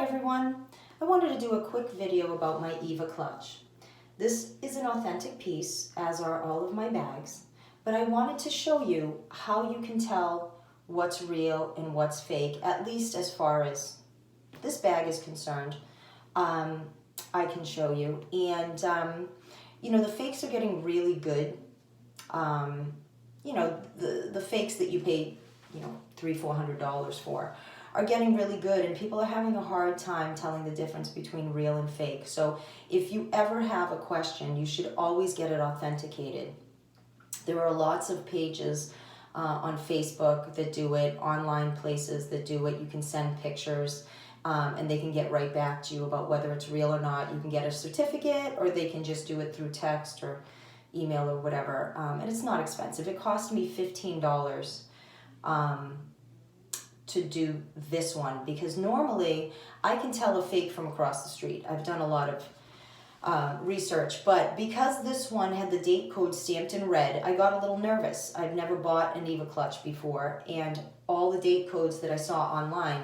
everyone. I wanted to do a quick video about my Eva clutch. This is an authentic piece, as are all of my bags, but I wanted to show you how you can tell what's real and what's fake, at least as far as this bag is concerned. I can show you. And, you know, the fakes are getting really good. You know, the fakes that you pay, you know, $300-400 for are getting really good, and people are having a hard time telling the difference between real and fake. So if you ever have a question, you should always get it authenticated. There are lots of pages on Facebook that do it, online places that do it. You can send pictures and they can get right back to you about whether it's real or not. You can get a certificate, or they can just do it through text or email or whatever. And it's not expensive. It cost me $15 to do this one, because normally I can tell a fake from across the street. I've done a lot of research, but because this one had the date code stamped in red, I got a little nervous. I've never bought an Eva clutch before, and all the date codes that I saw online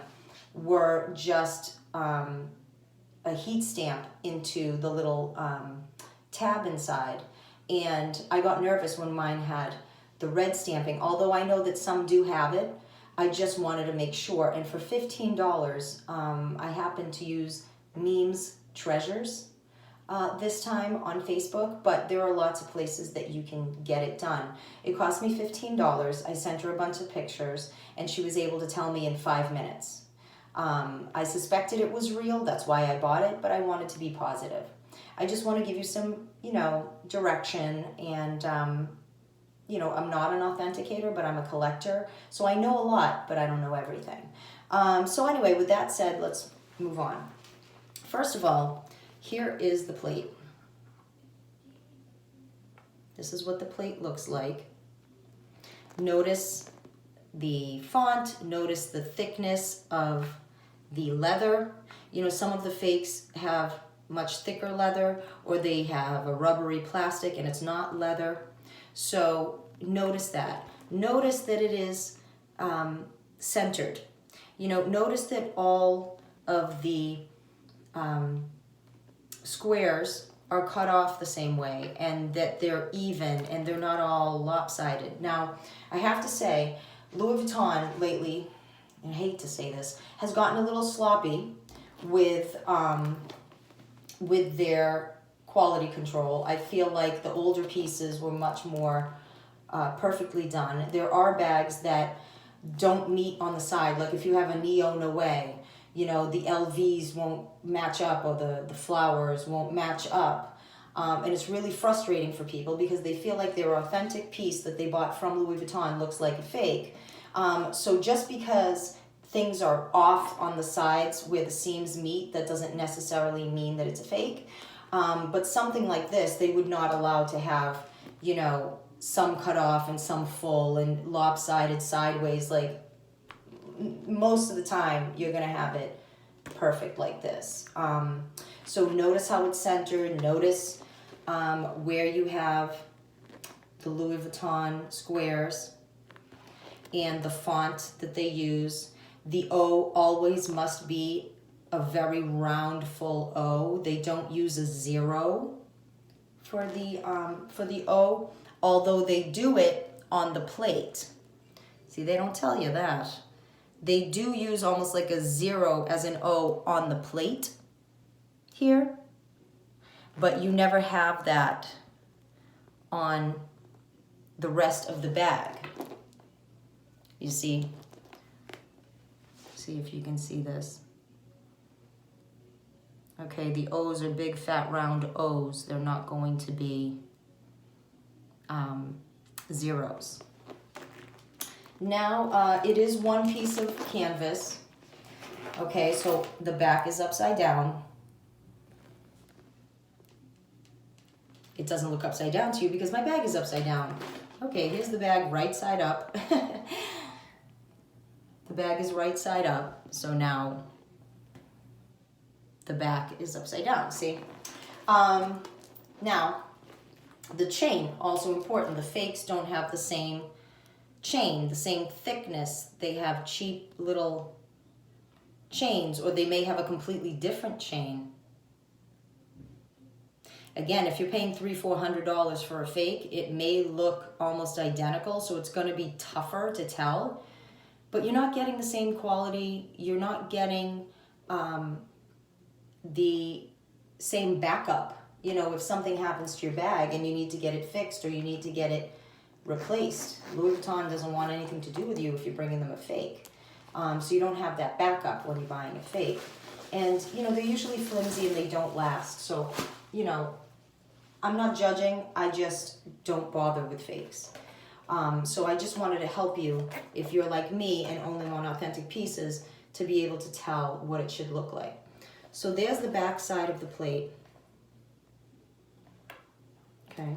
were just a heat stamp into the little tab inside, and I got nervous when mine had the red stamping. Although I know that some do have it, I just wanted to make sure. And for $15, I happened to use Memes Treasures this time on Facebook, but there are lots of places that you can get it done. It cost me $15. I sent her a bunch of pictures, and she was able to tell me in 5 minutes. I suspected it was real, that's why I bought it, but I wanted to be positive. I just want to give you some, you know, direction, and you know, I'm not an authenticator, but I'm a collector, so I know a lot, but I don't know everything. So anyway, with that said, let's move on. First of all, here is the plate. This is what the plate looks like. Notice the font, notice the thickness of the leather. You know, some of the fakes have much thicker leather, or they have a rubbery plastic and it's not leather. So notice that. Notice that it is centered. You know, notice that all of the squares are cut off the same way, and that they're even and they're not all lopsided. Now, I have to say, Louis Vuitton lately, and I hate to say this, has gotten a little sloppy with their quality control. I feel like the older pieces were much more perfectly done. There are bags that don't meet on the side. Like if you have a Neo Noe, you know, the LVs won't match up, or the flowers won't match up. And it's really frustrating for people, because they feel like their authentic piece that they bought from Louis Vuitton looks like a fake. So just because things are off on the sides where the seams meet, that doesn't necessarily mean that it's a fake. But something like this, they would not allow to have, you know, some cut off and some full and lopsided sideways. Like most of the time, you're gonna have it perfect like this. So notice how it's centered. Notice where you have the Louis Vuitton squares and the font that they use. The O always must be a very round, full O. They don't use a zero for the O, although they do it on the plate. See, they don't tell you that. They do use almost like a zero as an O on the plate here, but you never have that on the rest of the bag. You see? See if you can see this. Okay, the O's are big, fat, round O's. They're not going to be zeros. Now, it is one piece of canvas. Okay, so the back is upside down. It doesn't look upside down to you because my bag is upside down. Okay, here's the bag right side up. The bag is right side up, so now the back is upside down, see? Now, the chain, also important. The fakes don't have the same chain, the same thickness. They have cheap little chains, or they may have a completely different chain. Again, if you're paying $300-400 for a fake, it may look almost identical, so it's going to be tougher to tell. But you're not getting the same quality. You're not getting the same backup. You know, if something happens to your bag and you need to get it fixed or you need to get it replaced, Louis Vuitton doesn't want anything to do with you if you're bringing them a fake. So you don't have that backup when you're buying a fake. And, you know, they're usually flimsy and they don't last. So, you know, I'm not judging. I just don't bother with fakes. So I just wanted to help you, if you're like me and only want authentic pieces, to be able to tell what it should look like. So there's the back side of the plate. Okay.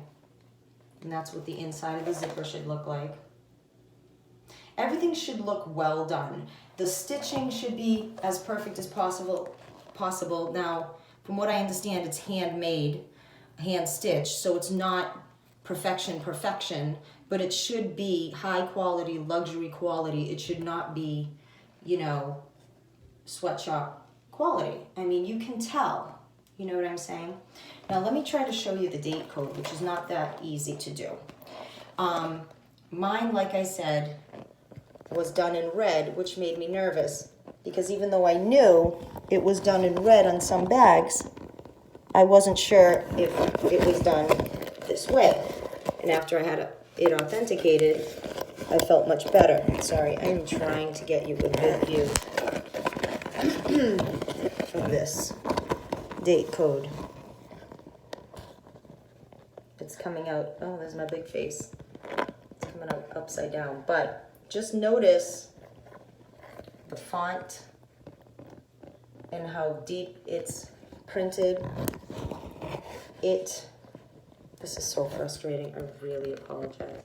And that's what the inside of the zipper should look like. Everything should look well done. The stitching should be as perfect as possible. Now, from what I understand, it's handmade, hand stitched, so it's not perfection, but it should be high quality, luxury quality. It should not be, you know, sweatshop quality. I mean, you can tell, you know what I'm saying? Now let me try to show you the date code, which is not that easy to do. Mine, like I said, was done in red, which made me nervous, because even though I knew it was done in red on some bags, I wasn't sure if it was done this way. And after I had it authenticated, I felt much better. Sorry, I am trying to get you a good view of this date code. It's coming out, oh, there's my big face. It's coming out upside down. But just notice the font and how deep it's printed. This is so frustrating. I really apologize.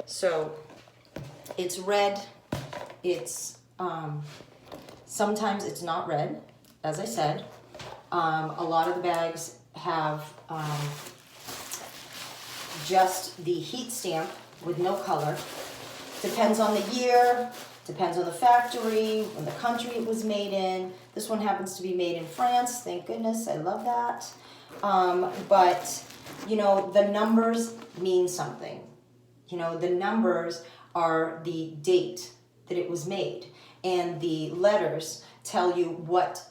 So it's red. It's sometimes it's not red, as I said. A lot of the bags have just the heat stamp with no color. Depends on the year, depends on the factory, and the country it was made in. This one happens to be made in France, thank goodness, I love that. But, you know, the numbers mean something. You know, the numbers are the date that it was made, and the letters tell you what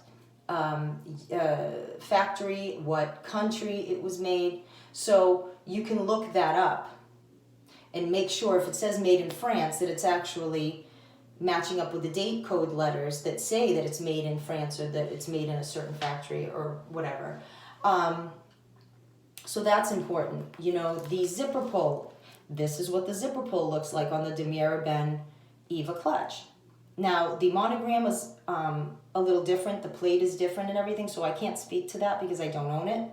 factory, what country it was made. So you can look that up and make sure if it says made in France that it's actually matching up with the date code letters that say that it's made in France or that it's made in a certain factory or whatever. So that's important. You know, the zipper pull. This is what the zipper pull looks like on the Damier Ebene Eva clutch. Now, the monogram is a little different. The plate is different and everything, so I can't speak to that because I don't own it.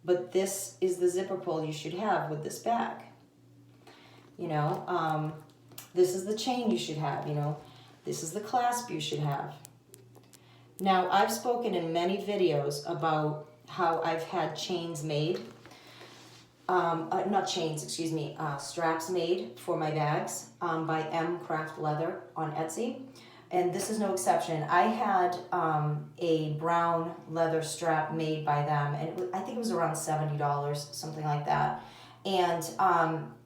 But this is the zipper pull you should have with this bag. You know, this is the chain you should have, you know. This is the clasp you should have. Now, I've spoken in many videos about how I've had chains made. Not chains, excuse me, straps made for my bags by Mcraftleather on Etsy. And this is no exception. I had a brown leather strap made by them, and I think it was around $70, something like that. And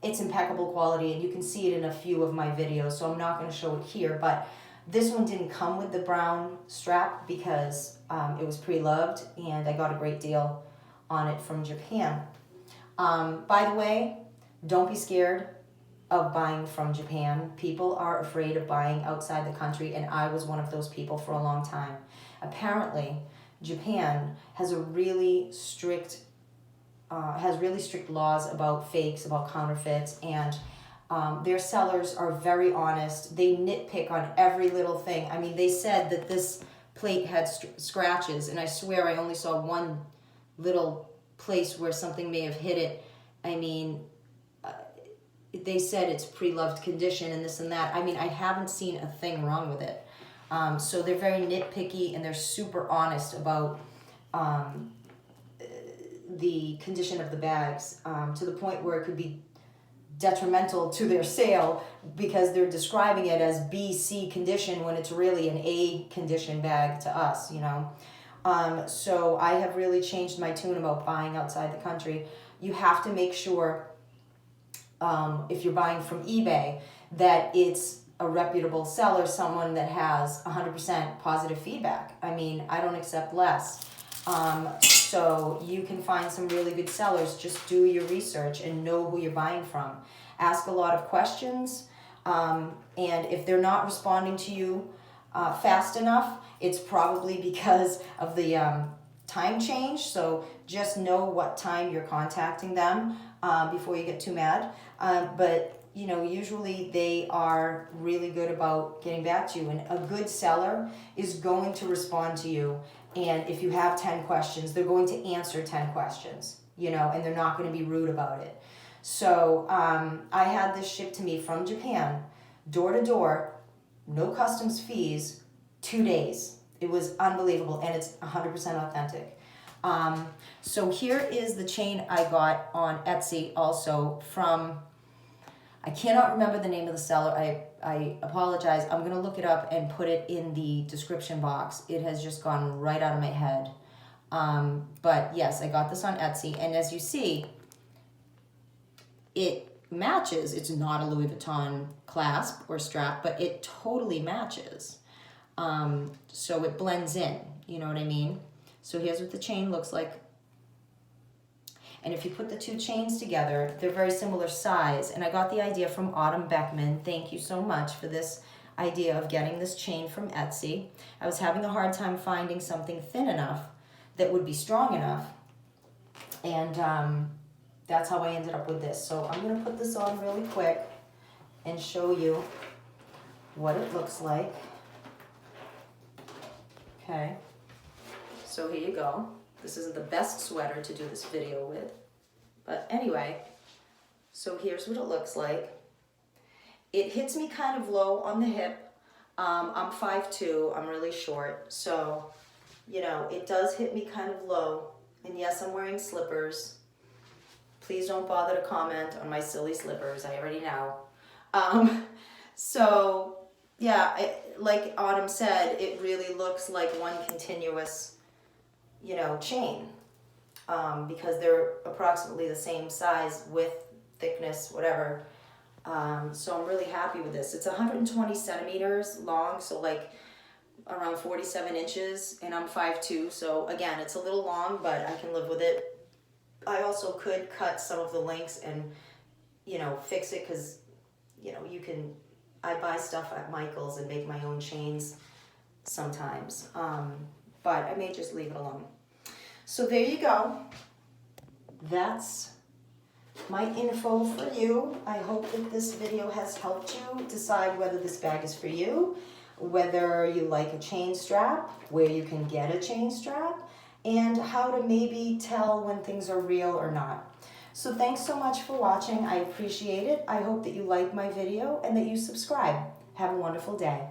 it's impeccable quality, and you can see it in a few of my videos, so I'm not going to show it here. But this one didn't come with the brown strap because it was pre-loved, and I got a great deal on it from Japan. By the way, don't be scared of buying from Japan. People are afraid of buying outside the country, and I was one of those people for a long time. Apparently, Japan has a really strict laws about fakes, about counterfeits, and their sellers are very honest. They nitpick on every little thing. I mean, they said that this plate had scratches, and I swear I only saw one little place where something may have hit it. I mean, they said it's pre-loved condition and this and that. I mean, I haven't seen a thing wrong with it. So they're very nitpicky, and they're super honest about the condition of the bags to the point where it could be detrimental to their sale because they're describing it as B/C condition when it's really an A condition bag to us, you know. So I have really changed my tune about buying outside the country. You have to make sure, if you're buying from eBay, that it's a reputable seller, someone that has 100% positive feedback. I mean, I don't accept less. So you can find some really good sellers. Just do your research and know who you're buying from. Ask a lot of questions. And if they're not responding to you fast enough, it's probably because of the time change. So just know what time you're contacting them before you get too mad. But you know, usually they are really good about getting back to you, and a good seller is going to respond to you. And if you have 10 questions, they're going to answer 10 questions, you know, and they're not going to be rude about it. So I had this shipped to me from Japan, door to door, no customs fees, 2 days. It was unbelievable, and it's 100% authentic. So here is the chain I got on Etsy also from, I cannot remember the name of the seller. I apologize. I'm going to look it up and put it in the description box. It has just gone right out of my head. But yes, I got this on Etsy. And as you see, it matches. It's not a Louis Vuitton clasp or strap, but it totally matches. So it blends in. You know what I mean? So here's what the chain looks like. And if you put the two chains together, they're very similar size. And I got the idea from Autumn Beckman. Thank you so much for this idea of getting this chain from Etsy. I was having a hard time finding something thin enough that would be strong enough. And that's how I ended up with this. So I'm going to put this on really quick and show you what it looks like. Okay. So here you go. This isn't the best sweater to do this video with. But anyway, so here's what it looks like. It hits me kind of low on the hip. I'm 5'2", I'm really short. So, you know, it does hit me kind of low. And yes, I'm wearing slippers. Please don't bother to comment on my silly slippers, I already know. So, yeah, like Autumn said, it really looks like one continuous, you know, chain, because they're approximately the same size, width, thickness, whatever. So I'm really happy with this. It's 120 centimeters long, so like around 47 inches, and I'm 5'2", so again, it's a little long, but I can live with it. I also could cut some of the links and, you know, fix it, because, you know, you can, I buy stuff at Michael's and make my own chains sometimes, but I may just leave it alone. So there you go. That's my info for you. I hope that this video has helped you decide whether this bag is for you, whether you like a chain strap, where you can get a chain strap, and how to maybe tell when things are real or not. So thanks so much for watching. I appreciate it. I hope that you like my video and that you subscribe. Have a wonderful day.